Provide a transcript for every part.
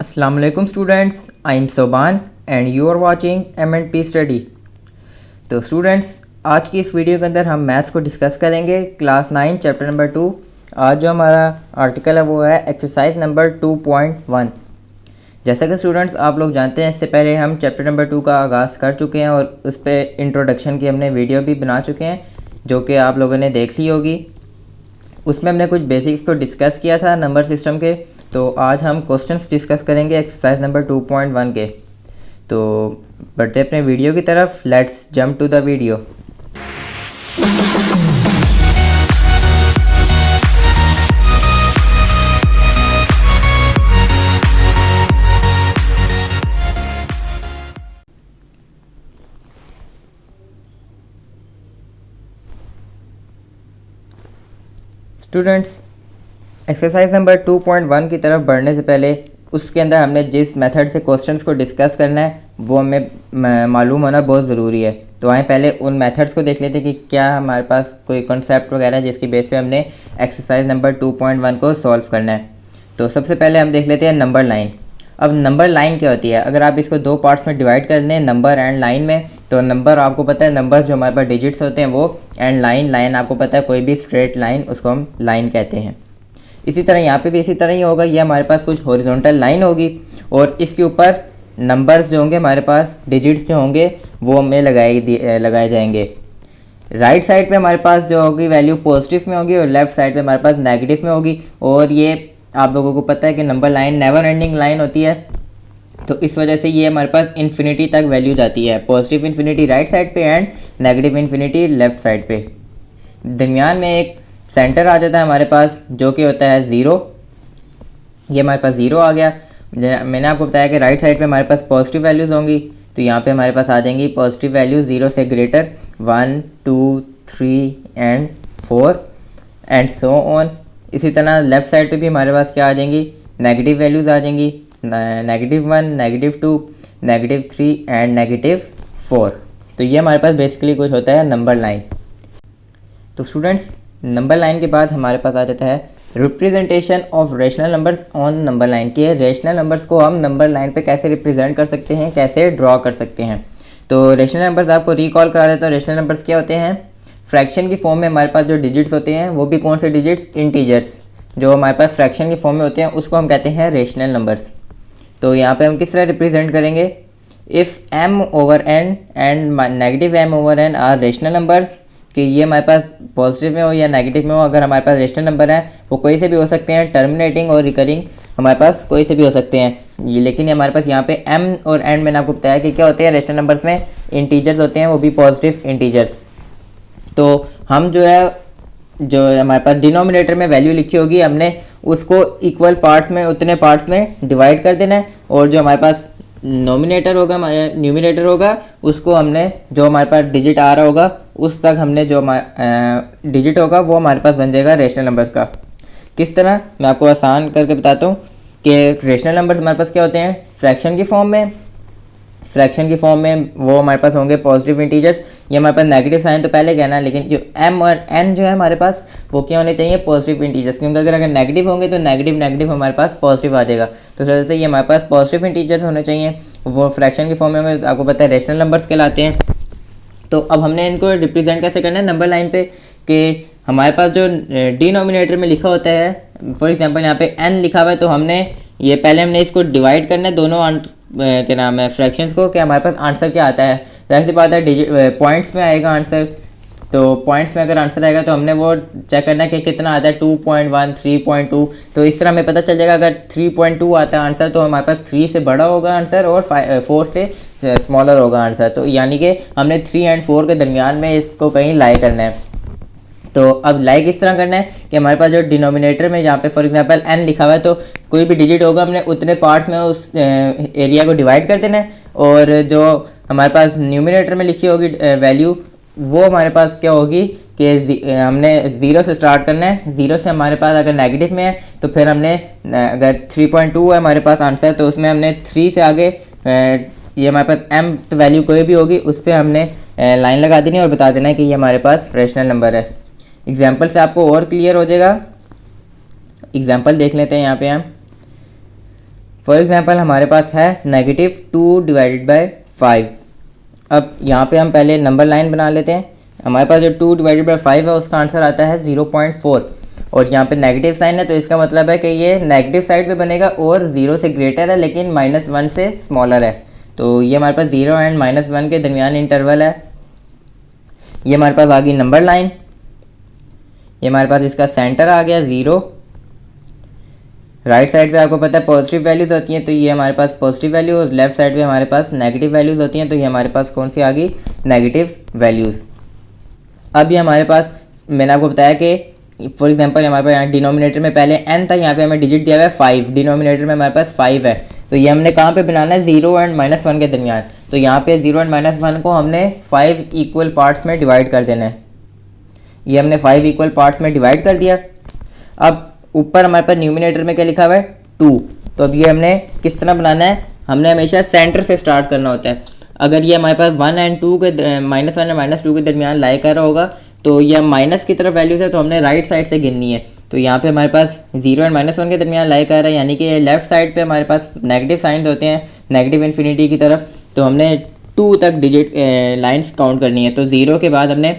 अस्सलाम वालेकुम students, I am Soban and you are watching M&P study. तो स्टूडेंट्स, आज की इस वीडियो के अंदर हम मैथ्स को डिस्कस करेंगे क्लास 9 चैप्टर नंबर 2। आज जो हमारा आर्टिकल है वो है एक्सरसाइज नंबर 2.1। जैसा कि स्टूडेंट्स आप लोग जानते हैं, इससे पहले हम चैप्टर नंबर 2 का आगाज़ कर चुके हैं और उस पर इंट्रोडक्शन की हमने वीडियो भी बना चुके हैं जो कि आप लोगों ने देख ली होगी। उसमें हमने कुछ बेसिक्स को डिस्कस किया था नंबर सिस्टम के। तो आज हम क्वेश्चंस डिस्कस करेंगे एक्सरसाइज नंबर 2.1 के। तो बढ़ते अपने वीडियो की तरफ। Let's jump to the video. Students, exercise number 2.1 की तरफ बढ़ने से पहले उसके अंदर हमने जिस मेथड से क्वेश्चंस को डिस्कस करना है वो हमें मालूम होना बहुत ज़रूरी है। तो आए पहले उन मेथड्स को देख लेते हैं कि क्या हमारे पास कोई कॉन्सेप्ट वगैरह है जिसकी बेस पे हमने एक्सरसाइज नंबर 2.1 को सॉल्व करना है। तो सबसे पहले हम देख लेते हैं नंबर लाइन। अब नंबर लाइन क्या होती है? अगर आप इसको दो पार्ट्स में डिवाइड कर दें, नंबर एंड लाइन में, तो नंबर आपको पता है, नंबर्स जो हमारे पास डिजिट्स होते हैं वो, एंड लाइन आपको पता है कोई भी स्ट्रेट लाइन उसको हम लाइन कहते हैं। इसी तरह यहाँ पे भी इसी तरह ही होगा। ये हमारे पास कुछ हॉरिजॉन्टल लाइन होगी और इसके ऊपर नंबर्स जो होंगे हमारे पास, डिजिट्स जो होंगे वो हमें लगाए जाएंगे। राइट साइड पे हमारे पास जो होगी वैल्यू पॉजिटिव में होगी और लेफ्ट साइड पे हमारे पास नेगेटिव में होगी। और ये आप लोगों को पता है कि number line never ending line होती है, तो इस वजह से ये हमारे पास इन्फिनिटी तक वैल्यू जाती है। पॉजिटिव इन्फिनिटी राइट साइड पे and negative infinity left side पे। दरमियान में एक सेंटर आ जाता है हमारे पास जो कि होता है 0। ये हमारे पास 0 आ गया। मैंने आपको बताया कि राइट साइड पे हमारे पास पॉजिटिव वैल्यूज़ होंगी, तो यहाँ पे हमारे पास आ जाएंगी पॉजिटिव वैल्यूज़ 0 से greater 1 2 3 and 4 and so on. इसी तरह लेफ़्ट साइड पे भी हमारे पास क्या आ जाएंगी, नेगेटिव वैल्यूज़ आ जाएंगी, -1 -2 -3 एंड -4। तो ये हमारे पास बेसिकली कुछ होता है नंबर लाइन। तो स्टूडेंट्स, नंबर लाइन के बाद हमारे पास आ जाता है representation of rational numbers on number line. के रेशनल नंबर्स को हम नंबर लाइन पे कैसे रिप्रेजेंट कर सकते हैं, कैसे ड्रॉ कर सकते हैं। तो रेशनल नंबर्स आपको रिकॉल करा देता हूँ। रेशनल नंबर्स क्या होते हैं? फ्रैक्शन की फॉर्म में हमारे पास जो डिजिट्स होते हैं वो भी कौन से डिजिट्स? इंटीजर्स। जो हमारे पास फ्रैक्शन की फॉर्म में होते हैं उसको हम कहते हैं रेशनल नंबर्स। तो यहाँ पर हम किस तरह रिप्रेजेंट करेंगे? If m/n and -m/n are rational numbers, कि ये हमारे पास पॉजिटिव में हो या नेगेटिव में हो, अगर हमारे पास रेशनल नंबर है वो कोई से भी हो सकते हैं, टर्मिनेटिंग और रिकरिंग हमारे पास कोई से भी हो सकते हैं। ये लेकिन हमारे पास यहाँ पे m और n मैंने आपको बताया कि क्या होते हैं रेशनल नंबर्स में, इंटीजर्स होते हैं, वो भी पॉजिटिव इंटीजर्स। तो हम जो है, जो हमारे पास डिनोमिनेटर में वैल्यू लिखी होगी हमने उसको इक्वल पार्ट्स में, उतने पार्ट्स में डिवाइड कर देना है, और जो हमारे पास न्यूमिनेटर होगा उसको हमने, जो हमारे पास डिजिट आ रहा होगा उस तक हमने जो डिजिट होगा वो हमारे पास बन जाएगा रेशनल नंबर्स का। किस तरह, मैं आपको आसान करके बताता हूँ कि रेशनल नंबर्स हमारे पास क्या होते हैं फ्रैक्शन की फॉर्म में। फ्रैक्शन की फॉर्म में वो हमारे पास होंगे पॉजिटिव इंटीजर्स। ये हमारे पास नेगेटिव साइन तो पहले कहना, लेकिन जो m और n जो है हमारे पास वो क्या होने चाहिए? Positive integers. क्योंकि अगर नेगेटिव होंगे तो नेगेटिव हमारे पास पॉजिटिव आ जाएगा। तो इस वजह से ये हमारे पास पॉजिटिव इंटीजर्स होने चाहिए, वो फ्रैक्शन की फॉर्म में होंगे, आपको पता है रेशनल नंबर्स कहलाते हैं। तो अब हमने इनको रिप्रेजेंट कैसे करना है नंबर लाइन पे, कि हमारे पास जो डिनोमिनेटर में लिखा होता है, फॉर एग्जांपल यहाँ पे n लिखा हुआ है, तो पहले हमने इसको डिवाइड करना है दोनों क्या नाम है फ्रैक्शंस को, कि हमारे पास आंसर क्या आता है। जाहिर सी बात है पॉइंट्स में आएगा आंसर, तो पॉइंट्स में अगर आंसर आएगा तो हमने वो चेक करना है कि कितना आता है, 2.1 3.2। तो इस तरह हमें पता चल जाएगा अगर 3.2 आता है आंसर तो हमारे पास 3 से बड़ा होगा आंसर और 4 से स्मॉलर होगा आंसर। तो यानी कि हमने 3 एंड 4 के दरमियान में इसको कहीं लाई करना है। तो अब लाई किस तरह करना है कि हमारे पास जो डिनोमिनेटर में जहाँ पे फॉर एग्जांपल n लिखा हुआ है, तो कोई भी डिजिट होगा हमने उतने पार्ट्स में उस एरिया को डिवाइड कर देना है, और जो हमारे पास न्यूमिनेटर में लिखी होगी वैल्यू वो हमारे पास क्या होगी कि हमने 0 से स्टार्ट करना है। 0 से हमारे पास अगर नेगेटिव में है तो फिर हमने, अगर 3.2 है हमारे पास आंसर, तो उसमें हमने 3 से आगे ये हमारे पास m वैल्यू कोई भी होगी उस पर हमने लाइन लगा देनी है और बता देना है कि ये हमारे पास रेशनल नंबर है। एग्जाम्पल से आपको और क्लियर हो जाएगा। एग्जाम्पल देख लेते हैं यहाँ पे हम। फॉर एग्जांपल हमारे पास है -2/5। अब यहाँ पे हम पहले नंबर लाइन बना लेते हैं। हमारे पास जो 2/5 है उसका आंसर आता है 0.4, और यहाँ पे नेगेटिव साइन है तो इसका मतलब है कि ये नेगेटिव साइड पे बनेगा और 0 से ग्रेटर है लेकिन -1 से स्मॉलर है। तो ये हमारे पास 0 एंड -1 के दरमियान इंटरवल है। ये हमारे पास आ गई नंबर लाइन। ये हमारे पास इसका सेंटर आ गया 0। राइट साइड पे आपको पता है पॉजिटिव वैल्यूज़ होती हैं, तो ये हमारे पास पॉजिटिव वैल्यू, और लेफ्ट साइड पे हमारे पास नेगेटिव वैल्यूज़ होती हैं, तो ये हमारे पास कौन सी आ गई, नेगेटिव वैल्यूज़। अब ये हमारे पास मैंने आपको बताया कि फॉर एग्जांपल हमारे पास यहाँ डिनोमिनेटर में पहले n था, यहाँ पे हमें डिजिट दिया हुआ है 5, डिनोमिनेटर में हमारे पास 5 है, तो ये हमने कहाँ पे बनाना है, 0 एंड -1 के दरमियान। तो यहाँ पे 0 एंड -1 को हमने 5 इक्वल पार्ट्स में डिवाइड कर देना है। ये हमने 5 इक्वल पार्ट्स में डिवाइड कर दिया। अब ऊपर हमारे पास न्यूमिनेटर में क्या लिखा हुआ है, 2। तो अब ये हमने किस तरह बनाना है, हमने हमेशा सेंटर से स्टार्ट करना होता है। अगर ये हमारे पास 1 एंड 2 के -1 और -2 के दरमियान लाई कर रहा होगा तो ये माइनस की तरफ वैल्यूज़ है, तो हमने राइट साइड से गिननी है। तो यहाँ पे हमारे पास 0 एंड -1 के दरमियान लाई कर रहा है, यानी कि लेफ्ट साइड पे हमारे पास नेगेटिव साइंस होते हैं, नेगेटिव इन्फिनिटी की तरफ। तो हमने 2 तक डिजिट लाइन्स काउंट करनी है। तो 0 के बाद हमने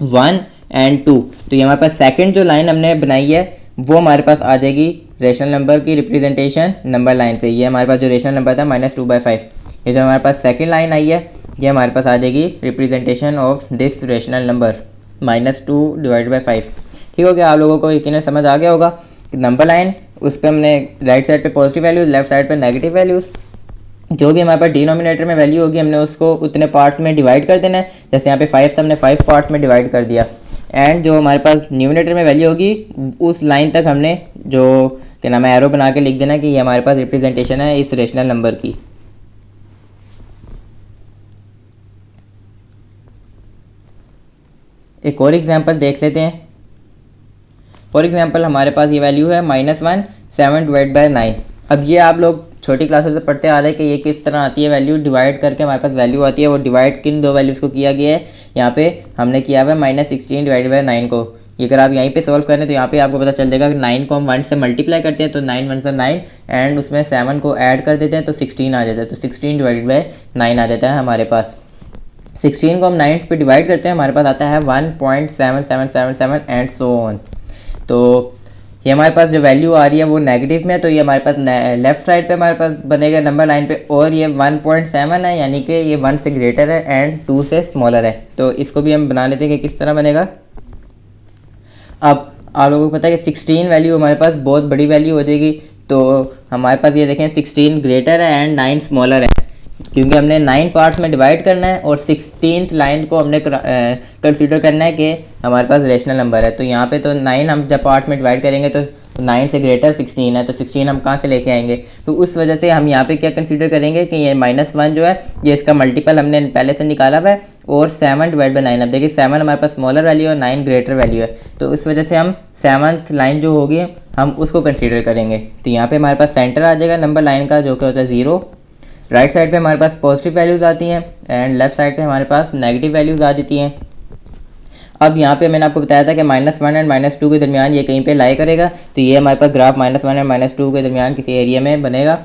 1 एंड 2, तो ये हमारे पास सेकंड जो लाइन हमने बनाई है वो हमारे पास आ जाएगी रेशनल नंबर की रिप्रेजेंटेशन नंबर लाइन पे। ये हमारे पास जो रेशनल नंबर था -2/5, ये जो हमारे पास सेकंड लाइन आई है ये हमारे पास आ जाएगी representation of this rational number -2/5। ठीक हो गया, आप लोगों को यकीनन समझ आ गया होगा कि नंबर लाइन उस पर हमने राइट साइड पे पॉजिटिव वैल्यूज़, लेफ्ट साइड पे नेगेटिव वैल्यूज़, जो भी हमारे पास डिनोमिनेटर में वैल्यू होगी हमने उसको उतने पार्ट्स में डिवाइड कर देना है। जैसे यहाँ पे 5 था, हमने 5 पार्ट्स में डिवाइड कर दिया, एंड जो हमारे पास न्यूमिनेटर में वैल्यू होगी उस लाइन तक हमने जो क्या नाम है एरो बना के लिख देना कि ये हमारे पास रिप्रेजेंटेशन है इस रेशनल नंबर की। एक और एग्जांपल देख लेते हैं। फॉर एग्जांपल हमारे पास ये वैल्यू है -1 7/9। अब ये आप लोग छोटी क्लासेस से पढ़ते आ रहे हैं कि ये किस तरह आती है वैल्यू, डिवाइड करके हमारे पास वैल्यू आती है। वो डिवाइड किन दो वैल्यूज़ को किया गया है, यहाँ पे हमने किया हुआ है -16/9 को। ये अगर आप यहीं पे सॉल्व करें तो यहाँ पे आपको पता चल जाएगा कि 9 को हम 1 से मल्टीप्लाई करते हैं तो 9 1 से 9 एंड उसमें 7 को ऐड कर देते हैं तो 16 आ जाता है। तो 16/9 आ जाता है हमारे पास। 16 को हम 9 पे डिवाइड करते हैं, हमारे पास आता है 1.7777 एंड सो ऑन। तो ये हमारे पास जो वैल्यू आ रही है वो नेगेटिव में है, तो ये हमारे पास लेफ्ट साइड पे हमारे पास बनेगा नंबर लाइन पे, और ये 1.7 है यानी कि ये 1 से ग्रेटर है एंड 2 से स्मॉलर है। तो इसको भी हम बना लेते हैं कि किस तरह बनेगा। अब आप लोगों को पता है कि 16 वैल्यू हमारे पास बहुत बड़ी वैल्यू हो जाएगी, तो हमारे पास ये देखें 16 ग्रेटर है एंड 9 स्मॉलर है, क्योंकि हमने 9 पार्ट्स में डिवाइड करना है और 16th लाइन को हमने कंसीडर करना है कि हमारे पास रेशनल नंबर है। तो यहाँ पे तो 9 हम जब पार्ट्स में डिवाइड करेंगे तो 9 से ग्रेटर 16 है, तो 16 हम कहाँ से लेके आएंगे, तो उस वजह से हम यहाँ पे क्या कंसीडर करेंगे कि ये -1 जो है ये इसका मल्टीपल हमने पहले से निकाला हुआ है, और 7/9। अब देखिए 7 हमारे पास स्मॉलर वैल्यू है और 9 ग्रेटर वैल्यू है, तो उस वजह से हम 7th लाइन जो होगी हम उसको कंसीडर करेंगे। तो यहाँ पे हमारे पास सेंटर आ जाएगा नंबर लाइन का जो कि होता है 0। राइट साइड पे हमारे पास पॉजिटिव वैल्यूज़ आती हैं एंड लेफ्ट साइड पे हमारे पास नेगेटिव वैल्यूज़ आ जाती हैं। अब यहाँ पे मैंने आपको बताया था कि -1 एंड -2 के दरमियान ये कहीं पे लाई करेगा, तो ये हमारे पास ग्राफ -1 एंड -2 के दरमियान किसी एरिया में बनेगा।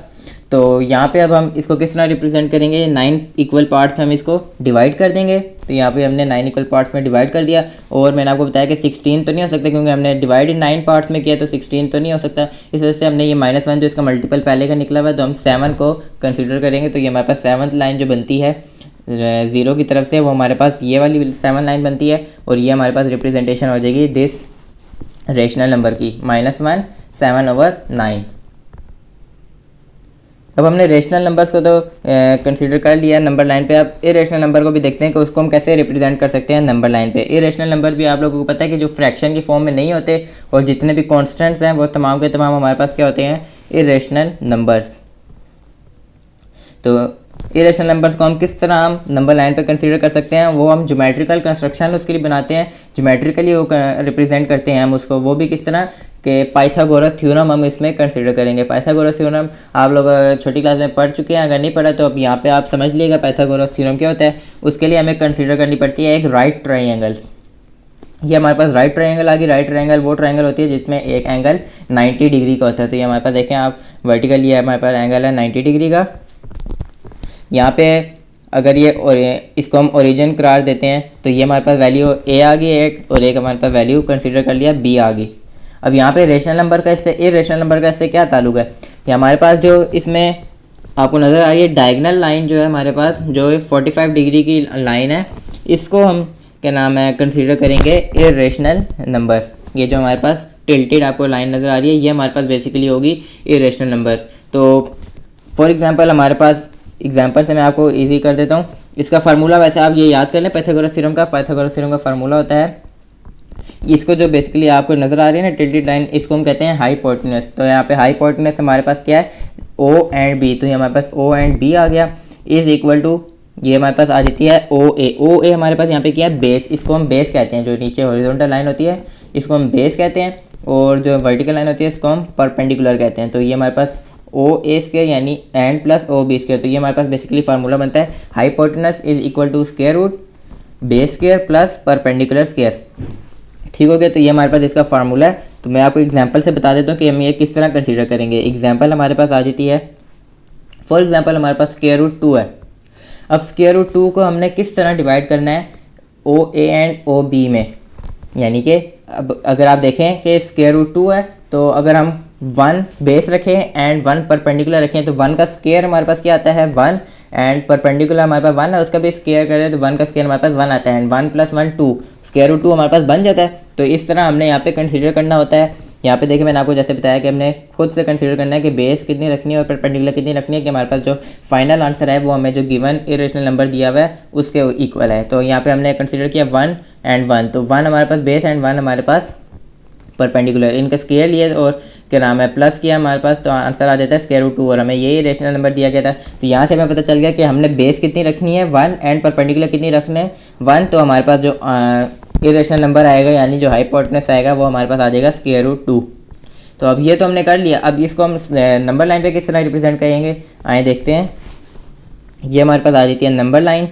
तो यहाँ पे अब हम इसको किस तरह रिप्रेजेंट करेंगे, 9 इक्वल पार्ट्स में हम इसको डिवाइड कर देंगे। तो यहाँ पे हमने 9 इक्वल पार्ट्स में डिवाइड कर दिया, और मैंने आपको बताया कि 16 तो नहीं हो सकता क्योंकि हमने डिवाइड 9 पार्ट्स में किया, तो 16 तो नहीं हो सकता। इस वजह से हमने ये -1 जो इसका मल्टीपल पहले का निकला हुआ है तो हम 7 को कंसिडर करेंगे। तो ये हमारे पास 7th लाइन जो बनती है 0 की तरफ से वो हमारे पास ये वाली 7 लाइन बनती है, और ये हमारे पास रिप्रेजेंटेशन हो जाएगी दिस रेशनल नंबर की -1 7/9। अब हमने रेशनल नंबर्स को तो कंसीडर कर लिया नंबर लाइन पे। अब इरेशनल नंबर को भी देखते हैं कि उसको हम कैसे रिप्रेजेंट कर सकते हैं नंबर लाइन पे। इरेशनल नंबर भी आप लोगों को पता है कि जो फ्रैक्शन की फॉर्म में नहीं होते, और जितने भी कॉन्स्टेंट्स हैं वो तमाम के तमाम हमारे पास क्या होते हैं, इरेशनल नंबर्स। तो इरेशनल नंबर्स को हम किस तरह हम नंबर लाइन पे कंसीडर कर सकते हैं, वो हम ज्योमेट्रिकल कंस्ट्रक्शन उसके लिए बनाते हैं, ज्योमेट्रिकली वो रिप्रेजेंट करते हैं हम उसको। वो भी किस तरह कि पाइथागोरस थ्योरम हम इसमें कंसीडर करेंगे। पाइथागोरस थ्योरम आप लोग छोटी क्लास में पढ़ चुके हैं, अगर नहीं पढ़ा तो अब यहाँ पे आप समझ लीजिएगा पाइथागोरस थ्योरम क्या होता है। उसके लिए हमें कंसीडर करनी पड़ती है एक राइट ट्राइंगल। ये हमारे पास राइट ट्रायंगल आ गई। राइट ट्रायंगल वो ट्रायंगल होती है जिसमें एक एंगल 90 डिग्री का होता है। तो ये हमारे पास देखें आप वर्टिकल, ये हमारे पास एंगल है 90 डिग्री का। यहाँ पे अगर ये इसको हम ओरिजिन करार देते हैं तो ये हमारे पास वैल्यू ए आ गई एक, और एक हमारे पास वैल्यू कंसीडर कर लिया बी आ गई। अब यहाँ पे रेशनल नंबर का इससे इरेशनल नंबर का इससे क्या ताल्लुक है? ये हमारे पास जो इसमें आपको नज़र आ रही है डायगनल लाइन जो है हमारे पास, जो 45 डिग्री की लाइन है, इसको हम क्या नाम है कंसीडर करेंगे इरेशनल नंबर। ये जो हमारे पास टिल्टेड आपको लाइन नज़र आ रही है ये हमारे पास बेसिकली होगी इरेशनल नंबर। तो फॉर एग्जांपल हमारे पास एग्जांपल से मैं आपको इजी कर देता हूँ। इसका फार्मूला वैसे आप ये याद कर लें पाइथागोरस थ्योरम का। पाइथागोरस थ्योरम का फार्मूला होता है, इसको जो बेसिकली आपको नज़र आ रही है ना टिल्टेड लाइन, इसको हम कहते हैं हाइपोटेन्यूज। तो यहाँ पे हाइपोटेन्यूज हमारे पास क्या है, ओ एंड बी। तो ये हमारे पास ओ एंड बी आ गया, इज इक्वल टू ये हमारे पास आ जाती है ओ ए। ओ ए हमारे पास यहाँ पे क्या है, बेस। इसको हम बेस कहते हैं। जो नीचे हॉरिजॉन्टल लाइन होती है इसको हम बेस कहते हैं, और जो वर्टिकल लाइन होती है इसको हम परपेंडिकुलर कहते हैं। तो ये हमारे पास ओ ए स्क्वायर यानी and plus O B square. तो ये हमारे पास बेसिकली फार्मूला बनता है hypotenuse is equal to square root base square plus perpendicular square. ठीक हो गया। तो ये हमारे पास इसका फार्मूला है। तो मैं आपको एग्जांपल से बता देता हूँ कि हम ये किस तरह कंसीडर करेंगे। एग्जांपल हमारे पास आ जाती है, फॉर एग्जांपल हमारे पास स्क्वायर रूट 2 है। अब स्क्वायर रूट 2 को हमने किस तरह डिवाइड करना है, ओ ए एंड ओ बी में। यानी कि अब अगर आप देखें कि स्क्वायर रूट 2 है, तो अगर हम 1 बेस रखें एंड 1 परपेंडिकुलर रखें तो 1 का स्क्वायर हमारे पास क्या आता है 1, एंड परपेंडिकुलर हमारे पास 1 है, उसका भी स्क्वायर करें तो 1 का स्क्वायर हमारे पास 1 आता है, एंड 1 + 1 2, स्क्वायर रूट 2 हमारे पास बन जाता है। तो इस तरह हमने यहाँ पे कंसीडर करना होता है। यहाँ पे देखिए मैंने आपको जैसे बताया कि हमने खुद से कंसीडर करना है कि बेस कितनी रखनी है और परपेंडिकुलर कितनी रखनी है, कि हमारे पास जो फाइनल आंसर है वो हमें जो गिवन इरेशनल नंबर दिया हुआ है उसके इक्वल है। तो यहाँ पे हमने कंसीडर किया 1 एंड 1, तो 1 हमारे पास बेस एंड 1 हमारे पास परपेंडिकुलर, इनका स्क्वायर लिए और क्या नाम है प्लस किया हमारे पास, तो आंसर आ जाता है स्क्वायर रूट 2, और हमें यही रेशनल नंबर दिया गया था। तो यहाँ से हमें पता चल गया कि हमने बेस कितनी रखनी है 1 एंड परपेंडिकुलर कितनी रखनी है 1, तो हमारे पास जो इरेशनल नंबर आएगा यानी जो हाइपोटेनस आएगा वो हमारे पास आ जाएगा स्क्वायर रूट 2। तो अब ये तो हमने कर लिया। अब इसको हम नंबर लाइन पे किस तरह रिप्रेजेंट करेंगे, आए देखते हैं। ये हमारे पास आ जाती है नंबर लाइन,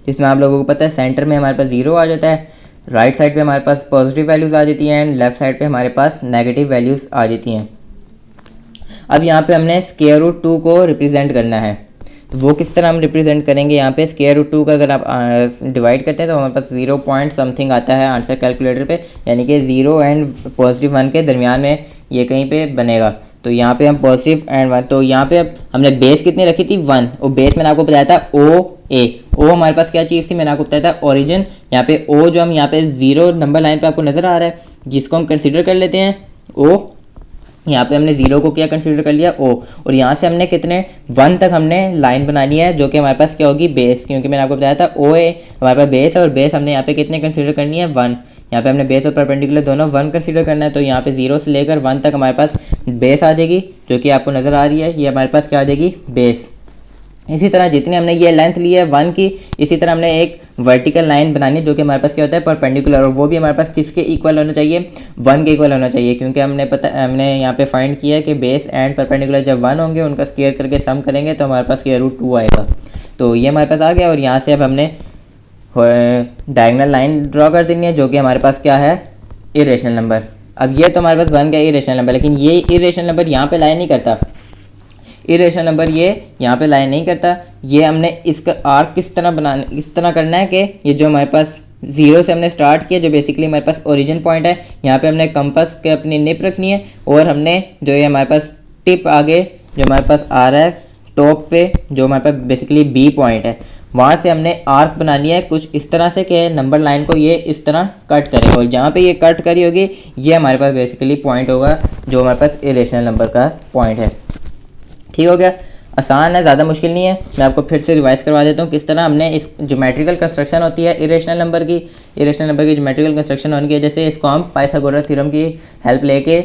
जिसमें आप लोगों को पता है सेंटर में हमारे पास 0 आ जाता है, राइट साइड पे हमारे पास पॉजिटिव वैल्यूज़ आ जाती हैं, एंड लेफ्ट साइड पे हमारे पास नेगेटिव वैल्यूज़ आ जाती हैं। अब यहाँ पे हमने स्क्वायर रूट 2 को रिप्रेजेंट करना है, तो वो किस तरह हम रिप्रेजेंट करेंगे। यहाँ पे स्क्वायर रूट 2 का अगर आप डिवाइड करते हैं तो हमारे पास 0 पॉइंट समथिंग आता है आंसर कैलकुलेटर पे, यानी कि 0 एंड पॉजिटिव 1 के दरमियान में ये कहीं पे बनेगा। तो यहाँ पे हम पॉजिटिव एंड 1, तो यहाँ पे अब हमने बेस कितनी रखी थी 1, और बेस मैंने आपको बताया था ओ ए। ओ हमारे पास क्या चीज़ थी, मैंने आपको बताया था ओरिजिन। यहाँ पे ओ जो हम यहाँ पे 0 नंबर लाइन पे आपको नज़र आ रहा है, जिसको हम कंसीडर कर लेते हैं ओ। यहाँ पे हमने 0 को क्या कंसीडर कर लिया ओ, और यहाँ से हमने कितने 1 तक हमने लाइन बनानी है, जो कि हमारे पास क्या होगी बेस, क्योंकि मैंने आपको बताया था ओ ए हमारे पास बेस है, और बेस हमने यहाँ पे कितने कंसीडर करनी है 1। यहाँ पे हमने बेस और परपेंडिकुलर दोनों 1 कंसीडर करना है। तो यहाँ पे 0 से लेकर 1 तक हमारे पास बेस आ जाएगी, जो कि आपको नज़र आ रही है, ये हमारे पास क्या आ जाएगी बेस। इसी तरह जितनी हमने ये लेंथ ली है 1 की, इसी तरह हमने एक वर्टिकल लाइन बनानी जो कि हमारे पास क्या होता है परपेंडिकुलर, और वो भी हमारे पास किसके इक्वल होना चाहिए 1 के इक्वल होना चाहिए, क्योंकि हमने यहाँ पे फाइंड किया है कि बेस एंड परपेंडिकुलर जब 1 होंगे उनका स्क्वायर करके सम करेंगे तो हमारे पास स्क्वायर रूट 2 आएगा। तो ये हमारे पास आ गया, और यहाँ से अब हमने डायगोनल लाइन ड्रॉ कर देनी है जो कि हमारे पास क्या है इरेशनल नंबर। अब ये तो हमारे पास बन गया इरेशनल नंबर, लेकिन ये इरेशनल नंबर यहाँ पे लाइन नहीं करता। इरेशनल नंबर ये यहाँ पे लाइन नहीं करता। ये हमने इसका आर्क किस तरह करना है कि ये जो हमारे पास 0 से हमने स्टार्ट किया, जो बेसिकली हमारे पास ओरिजिन पॉइंट है, यहाँ पे हमने कंपास के अपनी निप रखनी है, और हमने जो ये हमारे पास टिप आगे जो हमारे पास आ रहा है टॉप पे, जो हमारे पास बेसिकली बी पॉइंट है, वहाँ से हमने आर्क बनानी है कुछ इस तरह से कि नंबर लाइन को ये इस तरह कट करे, और जहाँ पे ये कट करी होगी ये हमारे पास बेसिकली पॉइंट होगा जो हमारे पास इरेशनल नंबर का पॉइंट है। ठीक हो गया, आसान है, ज़्यादा मुश्किल नहीं है। मैं आपको फिर से रिवाइज करवा देता हूँ किस तरह हमने इस ज्योमेट्रिकल कंस्ट्रक्शन होती है इरेशनल नंबर की ज्योमेट्रिकल कंस्ट्रक्शन होने की, जैसे इसको हम पाइथागोरस थ्योरम की हेल्प लेके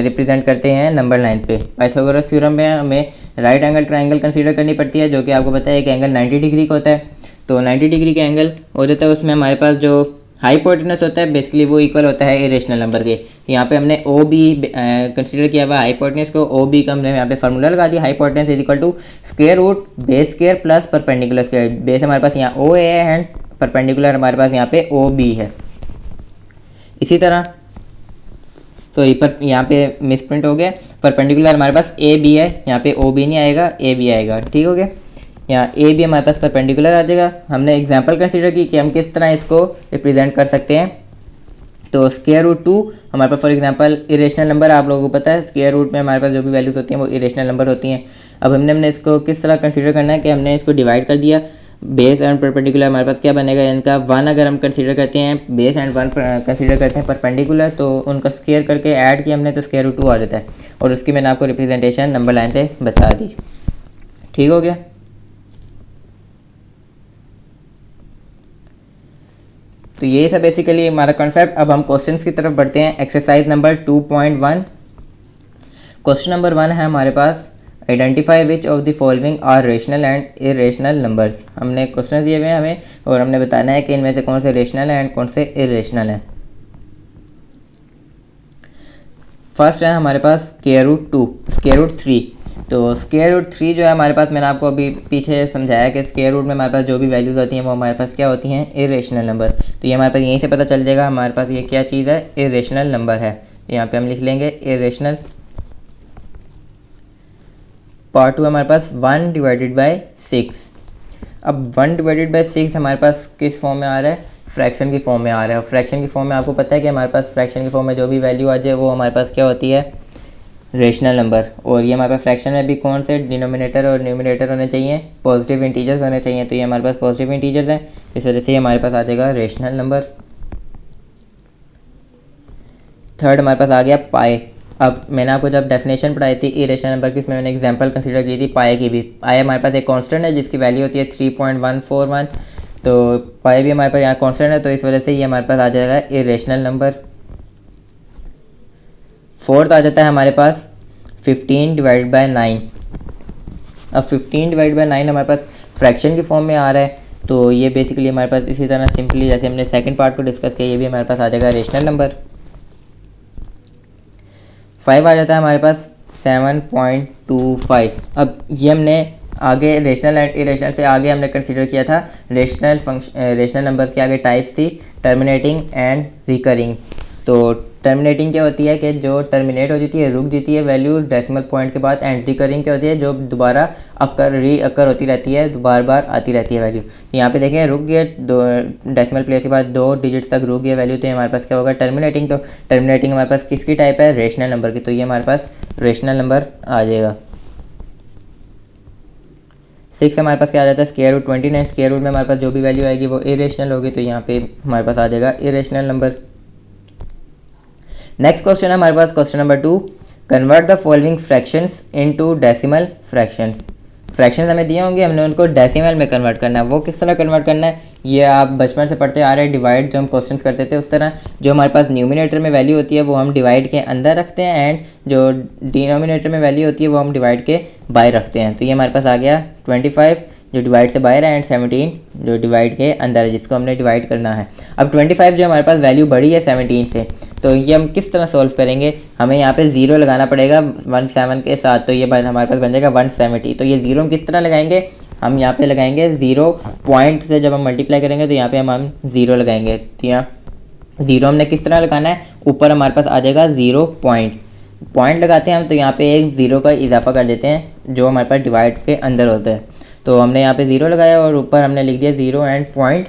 रिप्रेजेंट करते हैं नंबर लाइन पे। पाइथागोरस थ्योरम में हमें राइट एंगल ट्रायंगल कंसीडर करनी पड़ती है, जो कि आपको पता है एक एंगल 90 डिग्री का होता है। तो 90 डिग्री का एंगल हो जाता है, उसमें हमारे पास जो हाइपोटेनस होता है बेसिकली वो इक्वल होता है इरेशनल नंबर के। यहाँ पे हमने ओ बी कंसीडर किया हुआ हाइपोटेनस को, ओ बी का हमने यहाँ पे फार्मूला लगा दिया, hypotenuse is equal to square root base square plus perpendicular square. Base हमारे पास यहाँ ओ ए है एंड परपेंडिकुलर हमारे पास यहाँ पे ओ बी है। इसी तरह तो पर यहाँ पे मिस प्रिंट हो गया, परपेंडिकुलर हमारे पास ए बी है, यहाँ पे ओ बी नहीं आएगा, ए बी आएगा। ठीक हो गया, यहाँ ए बी हमारे पास परपेंडिकुलर आ जाएगा। हमने एग्जांपल कंसीडर की कि हम किस तरह इसको रिप्रेजेंट कर सकते हैं। तो स्क्वायर रूट 2 हमारे पास फॉर एग्जांपल इरेशनल नंबर, आप लोगों को पता है स्क्वायर रूट में हमारे पास जो भी वैल्यूज़ होती हैं वो इरेशनल नंबर होती हैं। अब हमने इसको किस तरह कंसीडर करना है कि हमने इसको डिवाइड कर दिया, बेस एंड परपेंडिकुलर हमारे पास क्या बनेगा, इनका 1 अगर हम कंसीडर करते हैं, बेस एंड 1 कंसीडर करते हैं परपेंडिकुलर, तो उनका स्क्वायर करके ऐड किया हमने तो स्क्वायर रूट 2 आ जाता है। और उसकी मैंने आपको रिप्रेजेंटेशन नंबर लाइन पे बता दी। ठीक हो गया। तो ये था बेसिकली हमारा कॉन्सेप्ट। अब हम क्वेश्चंस की तरफ बढ़ते हैं। एक्सरसाइज नंबर 2.1, क्वेश्चन नंबर 1 है हमारे पास, identify which of the following are rational and irrational numbers. हमने क्वेश्चन दिए हुए हैं हमें और हमने बताना है कि इनमें से कौन से रेशनल है एंड कौन से इरेशनल है। फर्स्ट है हमारे पास स्क्वायर रूट 2, स्क्वायर रूट 3। तो स्क्वायर रूट 3 जो है हमारे पास, मैंने आपको अभी पीछे समझाया कि स्क्वायर रूट में हमारे पास जो भी वैल्यूज़ होती हैं वो हमारे पास क्या होती हैं, इरेशनल नंबर। तो ये हमारे पास यहीं से पता चल जाएगा हमारे पास ये क्या चीज़ है, इरेशनल नंबर है। यहाँ पे हम लिख लेंगे इरेशनल। पार्ट 2 हमारे पास 1 डिवाइडेड बाई 6। अब 1 डिवाइडेड बाई 6 हमारे पास किस फॉर्म में आ रहा है, फ्रैक्शन की फॉर्म में आ रहा है। और फ्रैक्शन की फॉर्म में आपको पता है कि हमारे पास फ्रैक्शन की फॉर्म में जो भी वैल्यू आ जाए वो हमारे पास क्या होती है, रेशनल नंबर। और ये हमारे पास फ्रैक्शन में भी कौन से डिनोमिनेटर और न्यूमिनेटर होने चाहिए, पॉजिटिव इंटीजर्स होने चाहिए। तो ये हमारे पास पॉजिटिव इंटीजर्स हैं, इस वजह से हमारे पास आ जाएगा रेशनल नंबर। थर्ड हमारे पास आ गया पाए। अब मैंने आपको जब डेफिनेशन पढ़ाई थी इरेशनल नंबर की, उसमें मैंने एग्जांपल कंसीडर की थी पाए की भी। पाए हमारे पास एक कांस्टेंट है जिसकी वैल्यू होती है 3.141। तो पाए भी हमारे पास यहाँ कांस्टेंट है, तो इस वजह से ये हमारे पास आ जाएगा इरेशनल नंबर। फोर्थ आ जाता है हमारे पास 15 डिवाइड बाई 9। अब 15 डिवाइड बाई 9 हमारे पास फ्रैक्शन की फॉर्म में आ रहा है। तो ये बेसिकली हमारे पास इसी तरह सिंपली जैसे हमने सेकंड पार्ट को डिस्कस किया, ये भी हमारे पास आ जाएगा रेशनल नंबर। 5 आ जाता है हमारे पास 7.25। अब ये हमने आगे रेशनल एंड इरेशनल से आगे हमने कंसीडर किया था रेशनल नंबर के आगे टाइप्स थी टर्मिनेटिंग एंड रिकरिंग। तो टर्मिनेटिंग क्या होती है कि जो टर्मिनेट हो जाती है, रुक जाती है वैल्यू डेसिमल पॉइंट के बाद। एंड रिकरिंग क्या होती है, जो दोबारा रीअकर होती रहती है, बार बार आती रहती है वैल्यू। यहाँ पे देखें रुक गया, दो डेसिमल प्लेस के बाद 2 डिजिट्स तक रुक गया वैल्यू, तो हमारे पास क्या होगा, टर्मिनेटिंग। तो टर्मिनेटिंग हमारे पास किसकी टाइप है, रेशनल नंबर की। तो ये हमारे पास रेशनल नंबर आ जाएगा। 6 हमारे पास क्या आ जाता है, स्क्वायर रूट 29। स्क्वायर रूट में हमारे पास जो भी वैल्यू आएगी वो इरेशनल होगी, तो यहाँ पे हमारे पास आ जाएगा इरेशनल नंबर। नेक्स्ट क्वेश्चन है हमारे पास question number 2, convert the following fractions into decimal fractions. Fractions हमें दिए होंगे, हमने उनको डेसिमल में कन्वर्ट करना है। वो किस तरह कन्वर्ट करना है, ये आप बचपन से पढ़ते आ रहे हैं। डिवाइड जो हम क्वेश्चंस करते थे उस तरह जो हमारे पास न्यूमिनेटर में वैल्यू होती है वो हम डिवाइड के अंदर रखते हैं, एंड जो डिनोमिनेटर में वैल्यू होती है वो हम डिवाइड के बाहर रखते हैं। तो ये हमारे पास आ गया 25 जो डिवाइड से बाहर है, एंड 17 जो डिवाइड के अंदर है, जिसको हमने डिवाइड करना है। अब 25 जो हमारे पास वैल्यू बढ़ी है 17 से, तो ये हम किस तरह सॉल्व करेंगे, हमें यहाँ पे 0 लगाना पड़ेगा 17 के साथ। तो ये बात हमारे पास बन जाएगा 170। तो ये 0 हम किस तरह लगाएंगे, हम यहाँ पे लगाएंगे 0 पॉइंट से जब हम मल्टीप्लाई करेंगे तो यहाँ पे हम 0 लगाएंगे। तो यहाँ 0 हमने किस तरह लगाना है, ऊपर हमारे पास आ जाएगा 0 पॉइंट लगाते हैं हम, तो यहाँ पे एक 0 का इजाफा कर देते हैं जो हमारे पास डिवाइड के अंदर होता है। तो हमने यहाँ पे 0 लगाया और ऊपर हमने लिख दिया 0 एंड पॉइंट।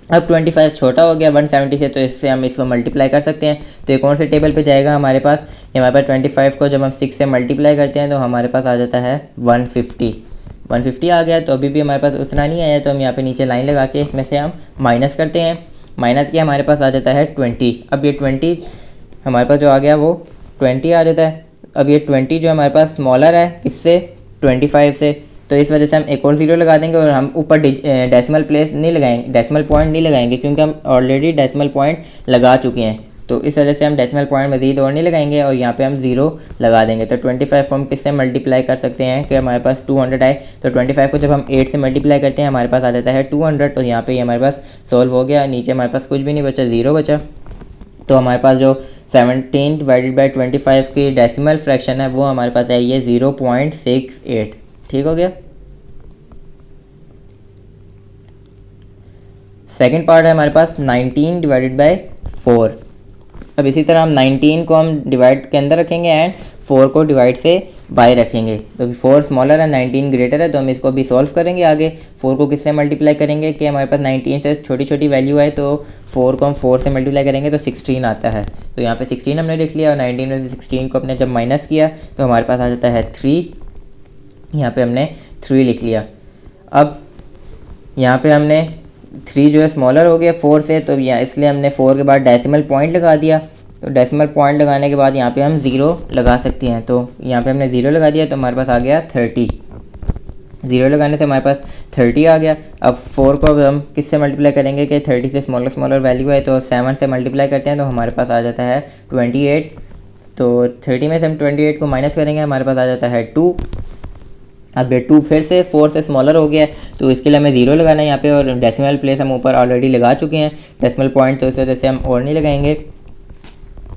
अब 25 छोटा हो गया 170 से, तो इससे हम इसको मल्टीप्लाई कर सकते हैं। तो ये कौन से टेबल पे जाएगा हमारे पास, ये हमारे पास 25 को जब हम 6 से मल्टीप्लाई करते हैं तो हमारे पास आ जाता है 150 आ गया। तो अभी भी हमारे पास उतना नहीं आया, तो हम यहाँ पे नीचे लाइन लगा के इसमें से हम माइनस करते हैं। माइनस किया हमारे पास आ जाता है 20। अब ये 20 हमारे पास जो आ गया वो 20 आ जाता है। अब ये 20 जो हमारे पास स्मॉलर है किससे, 25 से, तो इस वजह से हम एक और 0 लगा देंगे और हम ऊपर डेसिमल प्लेस नहीं लगाएंगे, डेसिमल पॉइंट नहीं लगाएंगे, क्योंकि हम ऑलरेडी डेसिमल पॉइंट लगा चुके हैं। तो इस वजह से हम डेसिमल पॉइंट मज़ीद और नहीं लगाएंगे और यहाँ पे हम 0 लगा देंगे। तो 25 को हम किससे मल्टीप्लाई कर सकते हैं कि हमारे पास 200 आए। तो 25 को जब हम 8 से मल्टीप्लाई करते हैं हमारे पास आ जाता है 200। तो यहाँ पे हमारे पास सॉल्व हो गया, नीचे हमारे पास कुछ भी नहीं बचा, 0 बचा। तो हमारे पास जो 17 डिवाइडेड बाई 25 की डेसिमल फ्रैक्शन है वो हमारे पास है ये 0.68। ठीक हो गया। सेकेंड पार्ट है हमारे पास 19 डिवाइडेड बाई 4। अब इसी तरह हम 19 को हम डिवाइड के अंदर रखेंगे एंड 4 को डिवाइड से बाय रखेंगे। तो 4 स्मॉलर है 19 ग्रेटर है, तो हम इसको भी सॉल्व करेंगे आगे। 4 को किससे मल्टीप्लाई करेंगे कि हमारे पास 19 से छोटी छोटी वैल्यू है, तो 4 को हम 4 से मल्टीप्लाई करेंगे तो 16 आता है। तो यहाँ पे 16 हमने लिख लिया और 19 में से 16 को अपने जब माइनस किया तो हमारे पास आ जाता है 3। यहाँ पे हमने 3 लिख लिया। अब यहाँ पे हमने 3 जो है स्मॉलर हो गया 4 से, तो यहाँ इसलिए हमने 4 के बाद डेसिमल पॉइंट लगा दिया। तो डेसिमल पॉइंट लगाने के बाद यहाँ पे हम 0 लगा सकते हैं। तो यहाँ पे हमने 0 लगा दिया तो हमारे पास आ गया 30। 0 लगाने से हमारे पास 30 आ गया। अब 4 को अब हम किससे मल्टीप्लाई करेंगे कि 30 से स्मॉलर वैल्यू है, तो 7 से मल्टीप्लाई करते हैं तो हमारे पास आ जाता है 28। तो 30 में से हम 28 को माइनस करेंगे, हमारे पास आ जाता है 2। अब ये 2 फिर से 4 से स्मॉलर हो गया है, तो इसके लिए हमें 0 लगाना है यहाँ पे, और डेसिमल प्लेस हम ऊपर ऑलरेडी लगा चुके हैं डेसिमल पॉइंट, तो इस वजह से हम और नहीं लगाएंगे।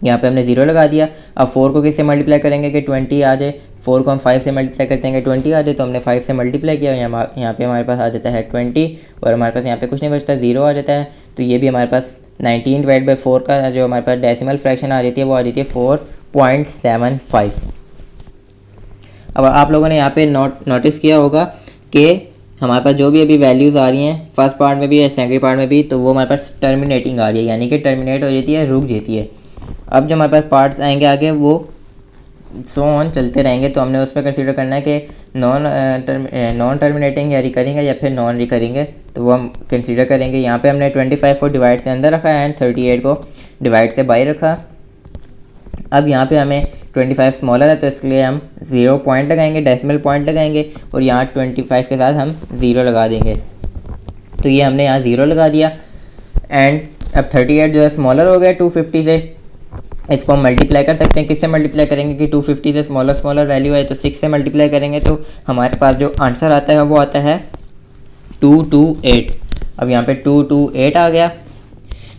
यहाँ पे हमने 0 लगा दिया। अब 4 को किससे मल्टीप्लाई करेंगे कि 20 आ जाए। 4 को हम 5 से मल्टीप्लाई करते हैं कि 20 आ जाए, तो हमने 5 से मल्टीप्लाई किया, यहाँ पे हमारे पास आ जाता है 20 और हमारे पास यहाँ पे कुछ नहीं बचता, 0 आ जाता है। तो ये भी हमारे पास 19 डिवाइड बाई 4 का जो हमारे पास डेसिमल फ्रैक्शन आ जाती है वो आ जाती है 4.75। अब आप लोगों ने यहाँ पे नोटिस किया होगा कि हमारे पास जो भी अभी वैल्यूज़ आ रही हैं फर्स्ट पार्ट में भी या सेकंड पार्ट में भी, तो वो हमारे पास टर्मिनेटिंग आ रही है, यानी कि टर्मिनेट हो जाती है, रुक जाती है। अब जो हमारे पास पार्ट्स आएंगे आगे वो सो ऑन चलते रहेंगे, तो हमने उस पर कंसीडर करना है कि नॉन टर्मिनेटिंग या रिकरिंग है या फिर नॉन रिकरिंग है, तो वो हम कंसीडर करेंगे। यहाँ पे हमने 25 को डिवाइड से अंदर रखा एंड 38 को डिवाइड से बाहर रखा। अब यहाँ पे हमें 25 स्मॉलर है तो इसलिए हम 0 पॉइंट लगाएंगे, डेसिमल पॉइंट लगाएंगे और यहाँ 25 के साथ हम 0 लगा देंगे। तो ये हमने यहाँ 0 लगा दिया एंड अब 38 जो है स्मॉलर हो गया 250 से। इसको हम मल्टीप्लाई कर सकते हैं, किससे मल्टीप्लाई करेंगे कि 250 से स्मॉलर वैल्यू है तो 6 से मल्टीप्लाई करेंगे, तो हमारे पास जो आंसर आता है वो आता है 228। अब यहाँ पे 228 आ गया,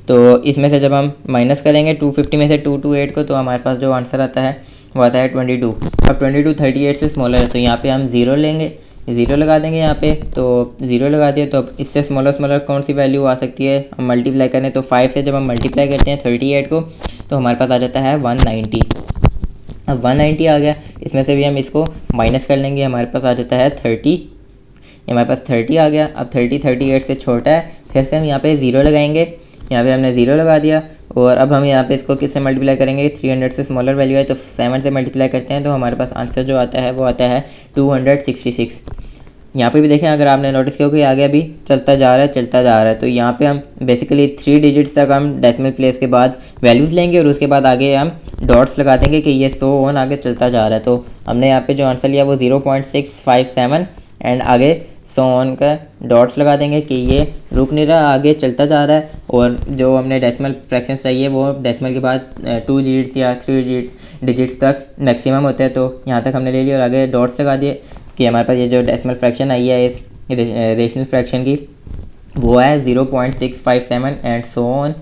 तो इसमें से जब हम माइनस करेंगे 250 में से 228 को, तो हमारे पास जो आंसर आता है वो आता है 22। अब 22 38 से स्मॉलर है, तो यहाँ पे हम 0 लेंगे, 0 लगा देंगे यहाँ पे, तो 0 लगा दिया। तो अब इससे स्मॉलर कौन सी वैल्यू आ सकती है, हम मल्टीप्लाई करें तो 5 से जब हम मल्टीप्लाई करते हैं 38 को, तो हमारे पास आ जाता है 190। अब 190 आ गया, इसमें से भी हम इसको माइनस कर लेंगे, हमारे पास आ जाता है 30। हमारे पास 30 आ गया। अब 30 38 से छोटा है, फिर से हम यहाँ पे 0 लगाएंगे, यहाँ पे हमने 0 लगा दिया और अब हम यहाँ पे इसको किससे मल्टीप्लाई करेंगे, 300 से स्मॉलर वैल्यू है तो 7 से मल्टीप्लाई करते हैं, तो हमारे पास आंसर जो आता है वो आता है 266। यहाँ पे भी देखें, अगर आपने नोटिस किया कि आगे अभी चलता जा रहा है, तो यहाँ पे हम बेसिकली 3 डिजिट्स तक हम डेसिमल प्लेस के बाद वैल्यूज़ लेंगे और उसके बाद आगे हम डॉट्स लगा देंगे कि ये सो ऑन आगे चलता जा रहा है। तो हमने यहाँ पे जो आंसर लिया वो 0.657 एंड आगे सो ऑन का डॉट्स लगा देंगे कि ये रुक नहीं रहा, आगे चलता जा रहा है। और जो हमने डेसिमल फ्रैक्शन चाहिए वो डेसिमल के बाद 2 डिजिट्स या 3 डिजिट्स तक मैक्सिमम होते हैं, तो यहाँ तक हमने ले लिया और आगे डॉट्स लगा दिए कि हमारे पास ये जो डेसिमल फ्रैक्शन आई है इस रेशनल फ्रैक्शन की वो है 0.657 and so on.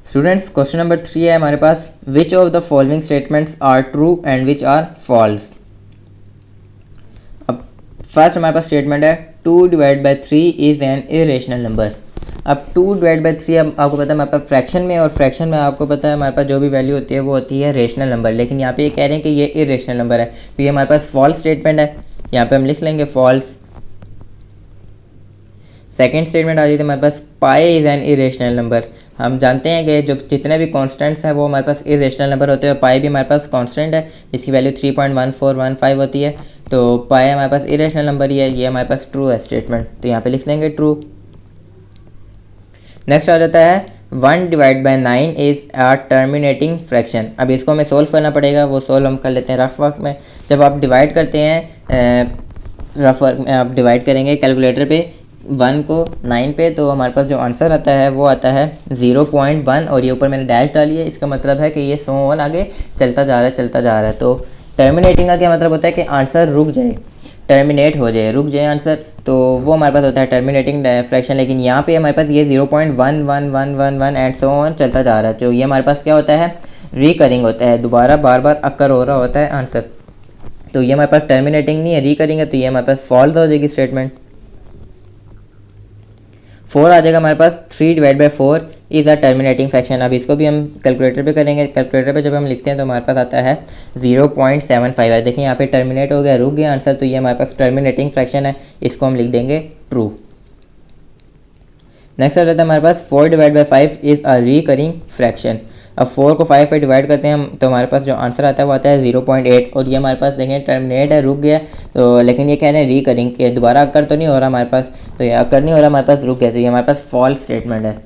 Students, question number 3 है हमारे पास, which of the following statements are true and which are false. अब फर्स्ट हमारे पास स्टेटमेंट है 2 divide by 3 is an irrational number. अब 2 डिवाइड बाई 3 अब आपको पता है हमारे पास फ्रैक्शन में, और फ्रैक्शन में आपको पता है हमारे पास जो भी वैल्यू होती है वो होती है रेशनल नंबर, लेकिन यहाँ पे ये कह रहे हैं कि ये इरेशनल नंबर है, तो ये हमारे पास फॉल्स स्टेटमेंट है। यहाँ पे हम लिख लेंगे फॉल्स। सेकेंड स्टेटमेंट आ जाती है हमारे पास पाई इज़ एन इरेशनल नंबर। हम जानते हैं कि जो जितने भी कॉन्स्टेंट्स हैं वो हमारे पास इरेशनल नंबर होते हैं, और पाई भी हमारे पास कॉन्स्टेंट है जिसकी वैल्यू 3.1415 होती है, तो पाई हमारे पास इरेशनल नंबर ही है, ये हमारे पास ट्रू है स्टेटमेंट, तो यहाँ पे लिख लेंगे ट्रू। नेक्स्ट आ जाता है 1 divide by 9 is a terminating fraction. अब इसको हमें सोल्व करना पड़ेगा, वो सोल्व हम कर लेते हैं रफ वर्क में। जब आप डिवाइड करते हैं रफ वर्क में, आप डिवाइड करेंगे कैलकुलेटर पे 1 को 9 पे, तो हमारे पास जो आंसर आता है वो आता है 0.1 और ये ऊपर मैंने डैश डाली है, इसका मतलब है कि ये सो ऑन आगे चलता जा रहा है। तो टर्मिनेटिंग का क्या मतलब होता है कि आंसर रुक जाए, टर्मिनेट हो जाए, रुक जाए आंसर, तो वो हमारे पास होता है टर्मिनेटिंग फ्रैक्शन। लेकिन यहाँ पे हमारे पास ये 0.1111 एंड सो ऑन चलता जा रहा है, तो ये हमारे पास क्या होता है, रिकरिंग होता है, दोबारा बार बार अक्कर हो रहा होता है आंसर। तो ये हमारे पास टर्मिनेटिंग नहीं है, रिकरिंग है, तो ये हमारे पास फॉल्स हो जाएगी स्टेटमेंट। 4 आ जाएगा हमारे पास। 3/4 इज़ अ टर्मिनेटिंग फ्रैक्शन। अब इसको भी हम कैलकुलेटर पे करेंगे। कैलकुलेटर पे जब हम लिखते हैं तो हमारे पास आता है 0.75 है। देखिए यहाँ पे टर्मिनेट हो गया, रुक गया आंसर, तो ये हमारे पास टर्मिनेटिंग फ्रैक्शन है, इसको हम लिख देंगे ट्रू। नेक्स्ट आ जाता है हमारे पास 4/5 इज़ अ रिकरिंग फ्रैक्शन। अब 4 को 5 पे डिवाइड करते हैं हम तो हमारे पास जो आंसर आता है वो आता है 0.8। और ये हमारे पास देखें टर्मिनेट है, रुक गया, तो लेकिन ये कह रहे हैं रिकरिंग के दोबारा अकर तो नहीं हो रहा हमारे पास, तो ये अकर नहीं हो रहा हमारे पास, रुक गया, तो ये हमारे पास फॉल्स स्टेटमेंट है।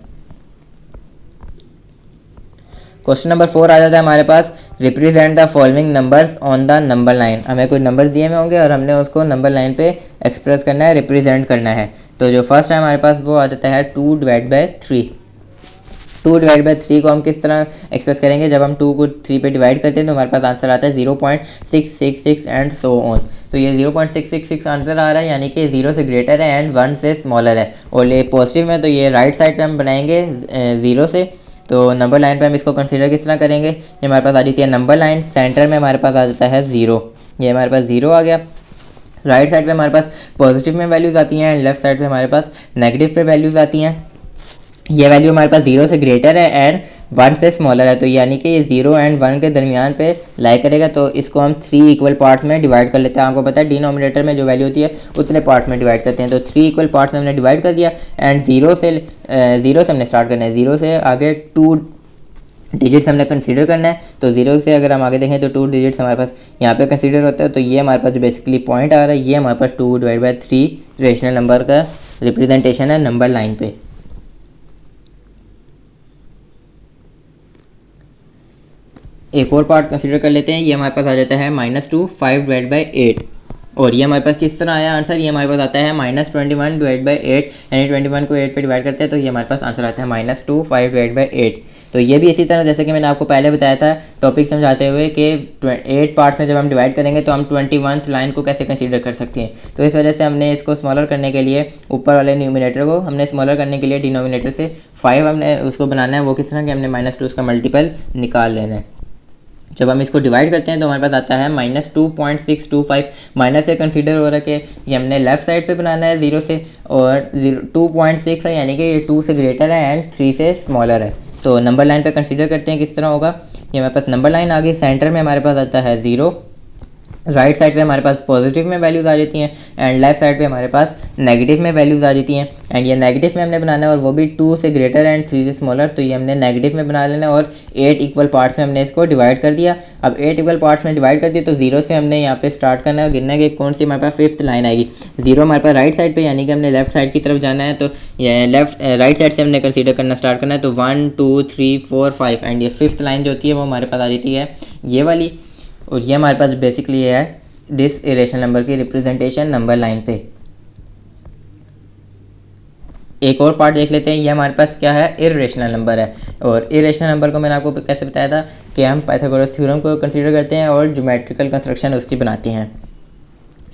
क्वेश्चन नंबर 4 आ जाता है हमारे पास, represent the following numbers on the number line. हमें कोई नंबर दिए हुए होंगे और हमने उसको नंबर लाइन पे एक्सप्रेस करना है, रिप्रेजेंट करना है। तो जो फर्स्ट है हमारे पास वो आ जाता है 2/3। 2/3 को हम किस तरह एक्सप्रेस करेंगे, जब हम 2 को 3 पे डिवाइड करते हैं तो हमारे पास आंसर आता है 0.666 एंड सो ऑन। तो ये 0.666 आंसर आ रहा है, यानी कि 0 से ग्रेटर है एंड 1 से स्मॉलर है। और ये पॉजिटिव में तो ये राइट साइड पे हम बनाएंगे 0 से। तो नंबर लाइन पे हम इसको कंसीडर किस तरह करेंगे, ये हमारे पास आ जाती है नंबर लाइन, सेंटर में हमारे पास आ जाता है 0, ये हमारे पास 0 आ गया। राइट साइड पे हमारे पास पॉजिटिव में वैल्यूज़ आती हैं एंड लेफ्ट साइड पे हमारे पास नेगेटिव पे वैल्यूज़ आती हैं। ये वैल्यू हमारे पास 0 से ग्रेटर है एंड 1 से स्मॉलर है, तो यानी कि ये 0 एंड 1 के दरमियान पे लाई करेगा। तो इसको हम 3 इक्वल पार्ट्स में डिवाइड कर लेते हैं। आपको पता है डिनोमिनेटर में जो वैल्यू होती है उतने पार्ट्स में डिवाइड करते हैं, तो 3 इक्वल पार्ट्स में हमने डिवाइड कर दिया एंड 0 से हमने स्टार्ट करना है। 0 से आगे 2 डिजिट्स हमने कंसीडर करना है। तो 0 से अगर हम आगे देखें तो 2 डिजिट्स हमारे पास यहाँ पे कंसीडर होता है। तो ये हमारे पास जो बेसिकली पॉइंट आ रहा है ये हमारे पास 2/3 रेशनल नंबर का रिप्रेजेंटेशन है नंबर लाइन पे। एक और पार्ट कंसीडर कर लेते हैं, ये हमारे पास आ जाता है -2 5/8। और ये हमारे पास किस तरह आया आंसर, ये हमारे पास आता है -21/8, यानी 21 को 8 पे डिवाइड करते हैं तो ये हमारे पास आंसर आता है -2 5/8। तो ये भी इसी तरह जैसे कि मैंने आपको पहले बताया था टॉपिक समझाते हुए कि 8 पार्ट्स में जब हम डिवाइड करेंगे तो हम 21th लाइन को कैसे कंसीडर कर सकते हैं। तो इस वजह से हमने इसको स्मॉलर करने के लिए ऊपर वाले न्यूमिनेटर को हमने स्मॉलर करने के लिए डिनोमिनेटर से 5 हमने उसको बनाना है, वो किस तरह कि हमने -2 उसका मल्टीपल निकाल लेना है। जब हम इसको डिवाइड करते हैं तो हमारे पास आता है -2.625। माइनस से कंसीडर हो रहा है कि ये हमने लेफ्ट साइड पे बनाना है 0 से, और 2.6 है यानी कि ये 2 से ग्रेटर है एंड 3 से स्मॉलर है। तो नंबर लाइन पे कंसीडर करते हैं किस तरह होगा। ये हमारे पास नंबर लाइन आ गई, सेंटर में हमारे पास आता है 0, राइट साइड पे हमारे पास पॉजिटिव में वैल्यूज़ आ जाती हैं एंड लेफ्ट साइड पे हमारे पास नेगेटिव में वैल्यूज़ आ जाती हैं। एंड ये नेगेटिव में हमने बनाना है और वो भी 2 से ग्रेटर एंड 3 से स्मॉलर, तो ये हमने नेगेटिव में बना लेना है और 8 इक्वल पार्ट्स में हमने इसको डिवाइड कर दिया। अब 8 इक्वल पार्ट्स में डिवाइड कर दिया तो 0 से हमने यहाँ पे स्टार्ट करना है, गिनना है कि कौन सी हमारे पास 5th लाइन आएगी। 0 हमारे पास राइट साइड पर, यानी कि हमने लेफ्ट साइड की तरफ जाना है, तो ये राइट साइड से हमने कंसीडर करना स्टार्ट करना है। तो 1 2 3 4 5 एंड ये 5th लाइन जो होती है वो हमारे पास आ जाती है ये वाली। और ये हमारे पास बेसिकली ये है दिस इरेशनल नंबर की रिप्रेजेंटेशन नंबर लाइन पे। एक और पार्ट देख लेते हैं, ये हमारे पास क्या है, इरेशनल नंबर है। और इरेशनल नंबर को मैंने आपको कैसे बताया था कि हम पाइथागोरस थ्योरम को कंसीडर करते हैं और ज्योमेट्रिकल कंस्ट्रक्शन उसकी बनाते हैं।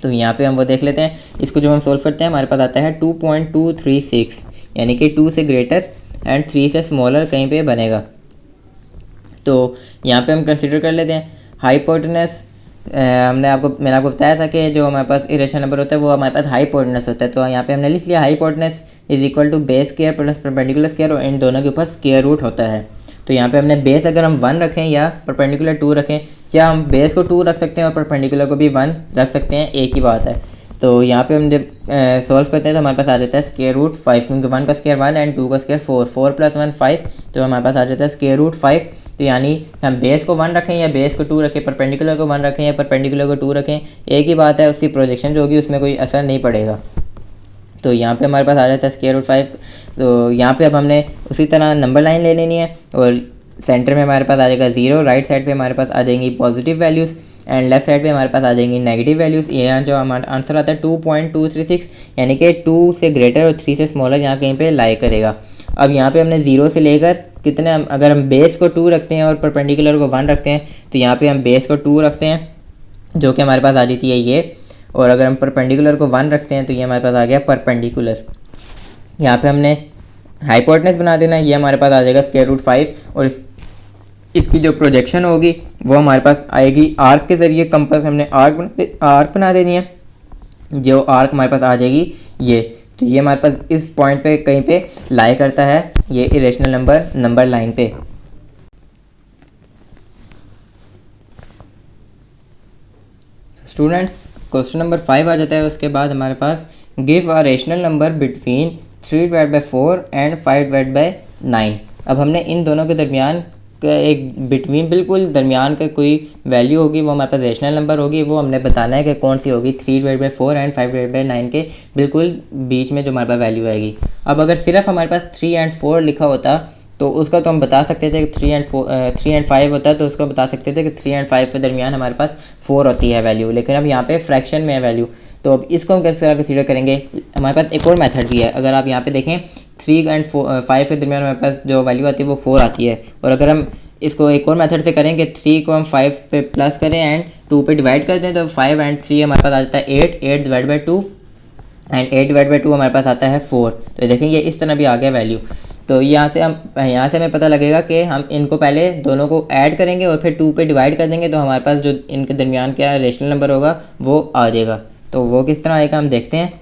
तो यहाँ पे हम वो देख लेते हैं, इसको जब हम सोल्व करते हैं हमारे पास आता है 2.236, यानी कि 2 से ग्रेटर एंड 3 से स्मॉलर कहीं पे बनेगा। तो यहाँ पे हम कंसीडर कर लेते हैं हाइपोटेनस। मैंने आपको बताया था कि जो हमारे पास इरेशनल नंबर होता है वो हमारे पास हाइपोटेनस होता है। तो यहाँ पे हमने लिख लिया hypotenuse is equal to base square plus perpendicular square, और इन दोनों के ऊपर स्क्वायर रूट होता है। तो यहाँ पे हमने बेस अगर हम 1 रखें या परपेंडिकुलर 2 रखें, या हम बेस को 2 रख सकते हैं और परपेंडिकुलर को भी 1 रख सकते हैं, एक ही बात है। तो यहाँ पे हम जब सॉल्व करते हैं तो हमारे पास आ जाता है स्क्वायर रूट 5, क्योंकि 1 का स्क्वायर 1 एंड 2 का स्क्वायर 4, 4 + 1 5, तो हमारे पास आ जाता है स्क्वायर रूट 5। तो यानी हम बेस को 1 रखें या बेस को 2 रखें, परपेंडिकुलर को 1 रखें या परपेंडिकुलर को 2 रखें, एक ही बात है, उसकी प्रोजेक्शन जो होगी उसमें कोई असर नहीं पड़ेगा। तो यहाँ पे हमारे पास आ जाता है स्क्वायर रूट 5। तो यहाँ पे अब हमने उसी तरह नंबर लाइन ले लेनी है और सेंटर में हमारे पास आ जाएगा 0, राइट साइड पे हमारे पास आ जाएंगी positive values and left side पे हमारे पास आ जाएंगी नेगेटिव वैल्यूज़। यहाँ जो हमारा आंसर आता है 2.236, यानी कि 2 से ग्रेटर और 3 से स्मॉलर यहाँ कहीं पे लाई करेगा। अब यहाँ पे हमने 0 से लेकर कितने, अगर हम बेस को 2 रखते हैं और परपेंडिकुलर को 1 रखते हैं, तो यहाँ पे हम बेस को 2 रखते हैं जो कि हमारे पास आ जाती है ये, और अगर हम परपेंडिकुलर को 1 रखते हैं तो ये हमारे पास आ गया परपेंडिकुलर। यहाँ पे हमने हाइपोटेनस बना देना है, ये हमारे पास आ जाएगा स्क्वायर रूट 5, और इसकी जो प्रोजेक्शन होगी वो हमारे पास आएगी आर्क के ज़रिए। कंपास हमने आर्क बना देनी है, जो आर्क हमारे पास आ जाएगी ये। तो ये हमारे पास इस पॉइंट पे कहीं पे लाई करता है, ये इरेशनल नंबर लाइन पे। स्टूडेंट्स क्वेश्चन नंबर 5 आ जाता है। उसके बाद हमारे पास give a rational number between 3/4 and 5/9। अब हमने इन दोनों के दरमियान का एक बिटवीन बिल्कुल दरमियान का कोई वैल्यू होगी, वो हमारे पास रेशनल नंबर होगी, वो हमने बताना है कि कौन सी होगी। 3/4 एंड 5/9 के बिल्कुल बीच में जो हमारे पास वैल्यू आएगी। अब अगर सिर्फ हमारे पास 3 एंड 4 लिखा होता तो उसका तो हम बता सकते थे कि 3 एंड 5 होता है, तो उसको बता सकते थे कि 3 एंड 5 के दरमियान हमारे पास 4 होती है वैल्यू। लेकिन अब यहाँ पे फ्रैक्शन में है वैल्यू, तो अब इसको हम कैसे कंसीडर करेंगे। हमारे पास एक और मेथड भी है। अगर आप यहाँ पे देखें 3 एंड 5 के दरमियान हमारे पास जो वैल्यू आती है वो 4 आती है। और अगर हम इसको एक और मेथड से करें कि 3 को हम 5 पे प्लस करें एंड 2 पे डिवाइड कर दें, तो 5 एंड 3 हमारे पास आ जाता है 8 डिवाइड बाई 2 एंड 8/2 हमारे पास आता है 4। तो देखेंगे इस तरह भी आ गया वैल्यू। तो यहाँ से हमें पता लगेगा कि हम इनको पहले दोनों को ऐड करेंगे और फिर 2 पे डिवाइड कर देंगे, तो हमारे पास जो इनके दरमियान क्या रेशनल नंबर होगा वो आ जाएगा। तो वो किस तरह आएगा हम देखते हैं।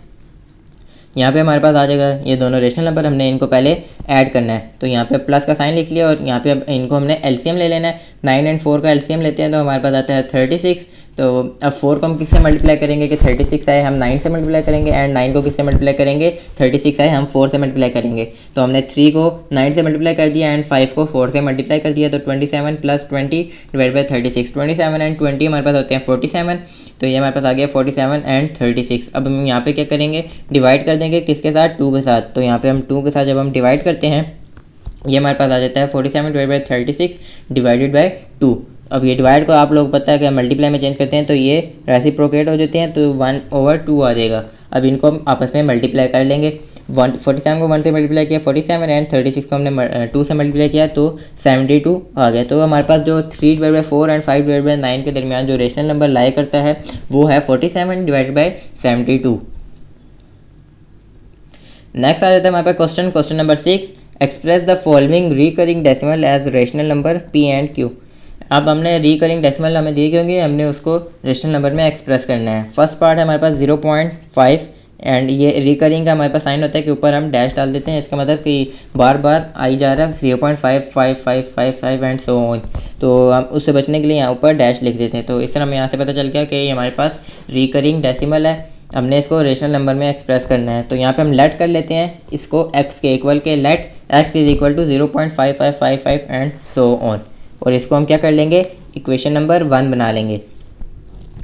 यहाँ पे हमारे पास आ जाएगा ये दोनों रेशनल नंबर, हमने इनको पहले ऐड करना है। तो यहाँ पे प्लस का साइन लिख लिया और यहाँ पे अब इनको हमने एलसीएम ले लेना है। 9 एंड 4 का एलसीएम लेते हैं तो हमारे पास आता है 36। तो अब 4 को हम किससे मल्टीप्लाई करेंगे कि 36 आए, हम 9 से मल्टीप्लाई करेंगे एंड 9 को किससे मल्टीप्लाई करेंगे, 36 आए, हम 4 से मल्टीप्लाई करेंगे। तो हमने 3 को 9 से मल्टीप्लाई कर दिया एंड 5 को 4 से मल्टीप्लाई कर दिया। तो 27 + 20 डिवाइड बाई 36। 27 एंड 20 हमारे पास होते हैं 47। तो ये हमारे पास आ गया 47 एंड 36। अब हम यहाँ पे क्या करेंगे, डिवाइड कर देंगे किसके साथ, 2 के साथ। तो यहाँ पे हम 2 के साथ जब हम डिवाइड करते हैं ये हमारे पास आ जाता है 47 डिवाइड बाई 36 डिवाइडेड बाई 2। अब ये डिवाइड को आप लोग पता है कि मल्टीप्लाई में चेंज करते हैं तो ये रेसिप्रोकेट हो जाते हैं, तो 1/2 आ जाएगा। अब इनको हम आपस में मल्टीप्लाई कर लेंगे। 47 को 1 से मल्टीप्लाई किया 47 एंड 36 को हमने 2 से मल्टीप्लाई किया तो 72 आ गया। तो हमारे पास जो 3/4 एंड 5/9 के दरमियान जो रेशनल नंबर लाई करता है वो है 47 डिवाइड बाई 72। नेक्स्ट आ जाता है हमारे पास question number 6। Express the following recurring decimal as rational number P and Q. अब हमने रिकरिंग डेसिमल हमें दी क्योंकि हमने उसको रेशनल नंबर में एक्सप्रेस करना है। फर्स्ट पार्ट है हमारे पास 0.5 एंड ये रिकरिंग का हमारे पास साइन होता है कि ऊपर हम डैश डाल देते हैं। इसका मतलब कि बार बार आई जा रहा है 0.5555 एंड सो ऑन। तो हम उससे बचने के लिए यहाँ ऊपर डैश लिख देते हैं। तो इस तरह हमें यहाँ से पता चल गया कि ये हमारे पास रिकरिंग डेसिमल है, हमने इसको रेशनल नंबर में एक्सप्रेस करना है। तो यहाँ पे हम लेट कर लेते हैं इसको x के इक्वल के, let x = 0.5555 and so on. और इसको हम क्या कर लेंगे, इक्वेशन नंबर 1 बना लेंगे।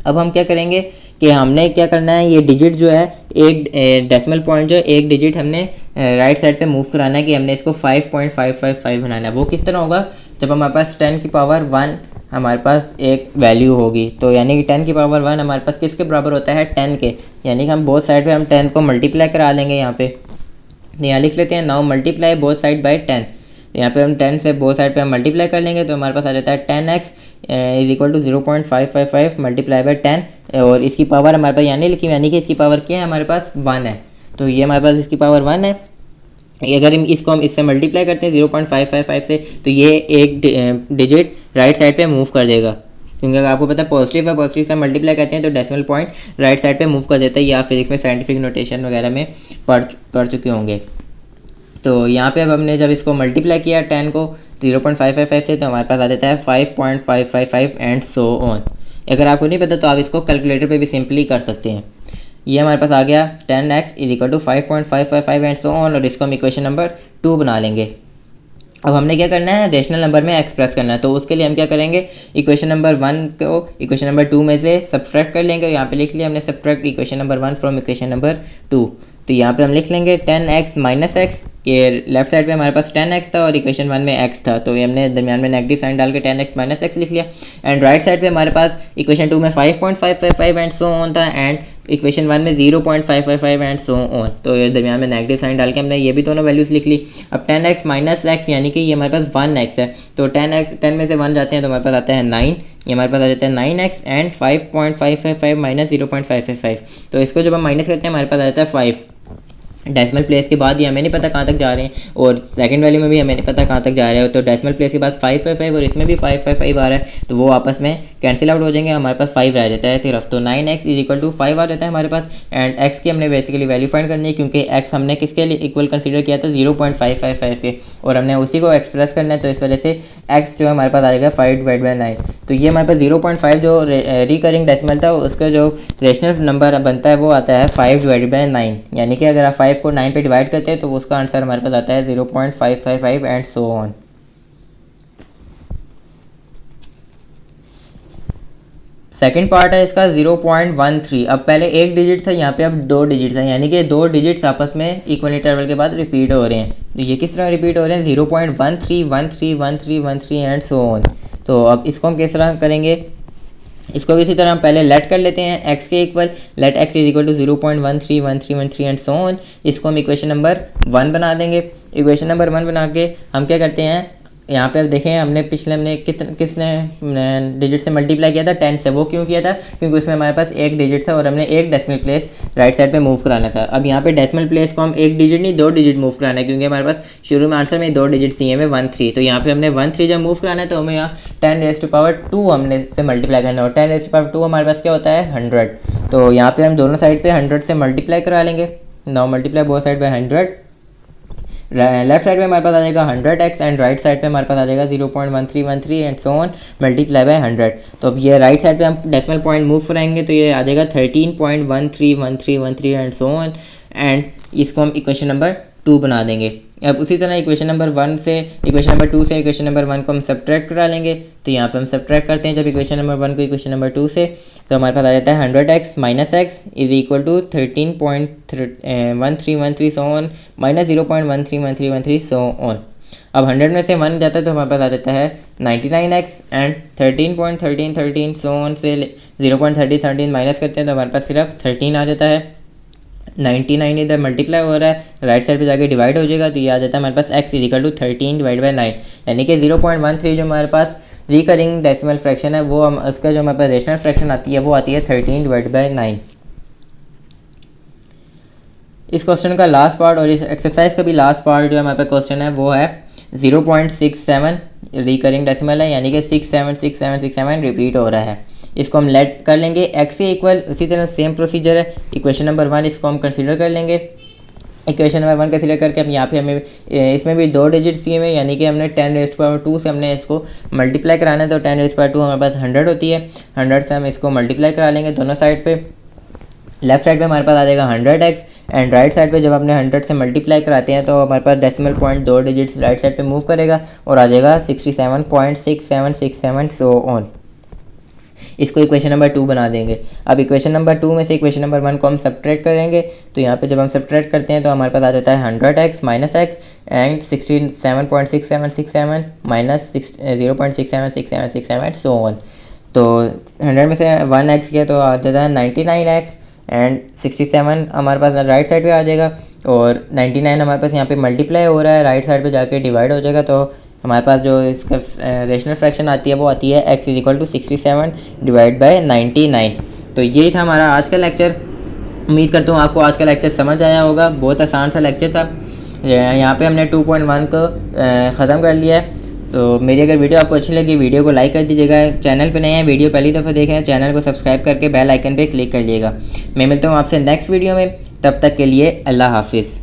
अब हम क्या करेंगे कि हमने क्या करना है, ये डिजिट जो है एक डेसिमल पॉइंट जो एक डिजिट हमने राइट साइड पे मूव कराना है कि हमने इसको 5.555 बनाना है। वो किस तरह होगा, जब हमारे पास 10 की पावर 1 हमारे पास एक वैल्यू होगी, तो यानी कि 10 की पावर 1 हमारे पास किसके बराबर होता है, 10 के। यानी कि हम बोथ साइड पे हम 10 को मल्टीप्लाई करा लेंगे यहाँ पे। तो यहाँ लिख लेते हैं now multiply both side by 10। तो यहाँ पे हम 10 से बोथ साइड पे हम मल्टीप्लाई कर लेंगे तो हमारे पास आ जाता है 10x = 0.555 मल्टीप्लाई बाय 10। और इसकी पावर हमारे पास यानी लिखी, यानी कि इसकी पावर क्या है, हमारे पास 1 है। तो ये हमारे पास इसकी पावर 1 है। अगर इसको हम इससे मल्टीप्लाई करते हैं 0.555 से, तो ये एक डिजिट राइट साइड पे मूव कर देगा। क्योंकि अगर आपको पता है पॉजिटिव है, पॉजिटिव से मल्टीप्लाई करते हैं तो डेसिमल पॉइंट राइट साइड पे मूव कर देता है। या फिजिक्स में साइंटिफिक नोटेशन वगैरह में पढ़ चुके होंगे। तो यहाँ पे अब हमने जब इसको मल्टीप्लाई किया 10 को 0.555 से, तो हमारे पास आ जाता है 5.555 एंड सो ऑन। अगर आपको नहीं पता तो आप इसको कैलकुलेटर पे भी सिंपली कर सकते हैं। ये हमारे पास आ गया 10x = 5.555 एंड सो ऑन। और इसको हम इक्वेशन नंबर 2 बना लेंगे। अब हमने क्या करना है, रेशनल नंबर में एक्सप्रेस करना है। तो उसके लिए हम क्या करेंगे, इक्वेशन नंबर 1 को इक्वेशन नंबर 2 में से सब्ट्रैक्ट कर लेंगे। यहाँ पे लिख लिया हमने subtract equation number 1 from equation number 2। तो यहाँ पे हम लिख लेंगे 10x - x के लेफ्ट साइड पे हमारे पास 10x था और इक्वेशन 1 में x था, तो ये हमने दरमियान में नेगेटिव साइन डाल के 10x - x लिख लिया। एंड राइट साइड पे हमारे पास इक्वेशन 2 में 5.555 एंड सो ऑन था एंड इक्वेशन 1 में 0.555 एंड सो ऑन। तो ये दरमियान में नेगेटिव साइन डाल के हमने ये भी दोनों वैल्यूज़ लिख ली। अब 10x - x यानी कि ये हमारे पास 1x है। तो 10 में से 1 जाते हैं तो हमारे पास आता है 9। ये हमारे पास आ जाता है 9x एंड 5.555 - 0.555। तो इसको जब हम माइनस करते हैं हमारे पास आ जाता है 5। डेसिमल प्लेस के बाद ही हमें नहीं पता कहाँ तक जा रहे हैं, और सेकंड वैल्यू में भी हमें नहीं पता कहाँ तक जा रहे हो, तो डेसिमल प्लेस के बाद 555 और इसमें भी 555 आ रहा है, तो वो आपस में कैंसिल आउट हो जाएंगे, हमारे पास 5 रह जाता है सिर्फ। तो 9x इज इक्वल टू 5 आ जाता है हमारे पास। एंड x की हमने बेसिकली वैल्यू फाइंड करनी है, क्योंकि x हमने किसके लिए इक्वल कंसीडर किया था 0.555 के, और हमने उसी को एक्सप्रेस करना है, तो इस वजह से x जो है हमारे पास आ जाएगा 5/9। तो ये हमारे पास 0.5 जो रिकरिंग डेसिमल था उसका जो रेशनल नंबर बनता है वो आता है 5/9, यानी कि अगर आप 5 को 9 पे डिवाइड करते हैं तो उसका आंसर हमारे पास आता है 0.555 and so on. Second part है इसका 0.13। अब पहले एक डिजिट था, यहाँ पे अब दो डिजिट है, यानी कि दो डिजिट्स आपस में इक्वल इंटरवल के बाद रिपीट हो रहे हैं। तो ये किस तरह रिपीट हो रहे हैं 0.13 13 13 13 एंड सो ऑन। तो अब इसको हम किस तरह करेंगे, इसको भी इसी तरह हम पहले लेट कर लेते हैं x के equal, let x is equal to 0.13 and so on. इसको हम इक्वेशन नंबर 1 बना देंगे। इक्वेशन नंबर 1 बना के हम क्या करते हैं, यहाँ पे अब देखें हमने किसने डिजिट से मल्टीप्लाई किया था 10 से। वो क्यों किया था, क्योंकि उसमें हमारे पास एक डिजिट था और हमने एक डेसिमल प्लेस राइट साइड पे मूव कराना था। अब यहाँ पे डेसिमल प्लेस को हम एक डिजिट नहीं दो डिजिट मूव कराना है, क्योंकि हमारे पास शुरू में आंसर में दो डिजिट दिए हमें 1 3। तो यहाँ पे हमने 1 3 जब मूव कराना है तो हमें यहाँ 10⁻²2 हमने इससे मल्टीप्लाई करना है, और 10⁻² हमारे पास क्या होता है 100। तो यहाँ पे हम दोनों साइड पे 100 से मल्टीप्लाई करा लेंगे। Now multiply both side by 100। Left side पे हमारे पास आ जाएगा 100x एंड राइट साइड पे हमारे पास आ जाएगा 0.1313 and so on multiply by 100। तो अब ये राइट साइड पे हम डेसिमल पॉइंट मूव कराएंगे तो ये आ जाएगा 13.131313 एंड सो ऑन। एंड इसको हम इक्वेशन नंबर 2 बना देंगे। अब उसी तरह इक्वेशन नंबर 1 से इक्वेशन नंबर 2 से इक्वेशन नंबर 1 को हम सब्ट्रैक्ट करा लेंगे। तो यहाँ पे हम सब्ट्रैक्ट करते हैं जब इक्वेशन नंबर 1 को इक्वेशन नंबर 2 से, तो हमारे पास आ जाता है 100x minus x is equal to 13.1313 so on minus 0.131313 so on. अब 100 में से 1 जाता है तो हमारे पास आ जाता है 99x एंड 13.1313 सो ऑन से 0.3013 माइनस करते हैं तो हमारे पास सिर्फ 13 आ जाता है। 99 इधर मल्टीप्लाई हो रहा है, राइट साइड पे जाके डिवाइड हो जाएगा, तो ये आ जाता है हमारे पास x इज इक्वल टू 13/9, यानी कि 0.13 जो हमारे पास रिकरिंग डेसिमल फ्रैक्शन है वो हम उसका जो हमारे पास रेशनल फ्रैक्शन आती है वो आती है 13/9। इस क्वेश्चन का लास्ट पार्ट और इस एक्सरसाइज का भी लास्ट पार्ट जो हमारे पास क्वेश्चन है वो है 0.67 रिकरिंग डेसिमल है, यानी कि 676767 रिपीट हो रहा है। इसको हम लेट कर लेंगे x के इक्वल। उसी तरह सेम प्रोसीजर है, इक्वेशन नंबर 1 इसको हम कंसीडर कर लेंगे। इक्वेशन नंबर 1 कंसीडर करके हम यहाँ पे हमें इसमें भी दो डिजिट दिए हुए, यानी कि हमने 10⁻² से हमने इसको मल्टीप्लाई कराना है, तो 10⁻² हमारे पास 100 होती है। 100 से हम इसको मल्टीप्लाई करा लेंगे दोनों साइड पे। लेफ्ट साइड पे हमारे पास आ जाएगा 100x एंड राइट साइड पे जब हमने 100 से मल्टीप्लाई कराते हैं तो हमारे पास डेसिमल पॉइंट दो डिजिट्स राइट साइड पे मूव करेगा और आ जाएगा 67.6767 सो ऑन। इसको इक्वेशन नंबर 2 बना देंगे। अब इक्वेशन नंबर 2 में से इक्वेशन नंबर 1 को हम सब्ट्रैक्ट करेंगे, तो यहाँ पे जब हम सब्ट्रैक्ट करते हैं तो हमारे पास आ जाता है 100x minus x and 67.6767 minus 0.676767 so on. तो 100 में से 1x किया तो आ जाता है 99x एंड 67 हमारे पास राइट साइड पे आ जाएगा, और 99 हमारे पास यहाँ पे मल्टीप्लाई हो रहा है, राइट साइड पे जाके डिवाइड हो जाएगा, तो हमारे पास जो इसका रेशनल फ्रैक्शन आती है वो आती है x इज इक्वल टू 67/99। तो यही था हमारा आज का लेक्चर। उम्मीद करता हूँ आपको आज का लेक्चर समझ आया होगा। बहुत आसान सा लेक्चर था। यहाँ पे हमने 2.1 को ख़त्म कर लिया है। तो मेरी अगर वीडियो आपको अच्छी लगी वीडियो को लाइक कर दीजिएगा। चैनल पे नए हैं, वीडियो पहली दफ़ा देखें हैं, चैनल को सब्सक्राइब करके बेल आइकन पे क्लिक कर लीजिएगा। मैं मिलता हूँ आपसे नेक्स्ट वीडियो में, तब तक के लिए अल्लाह हाफिज़।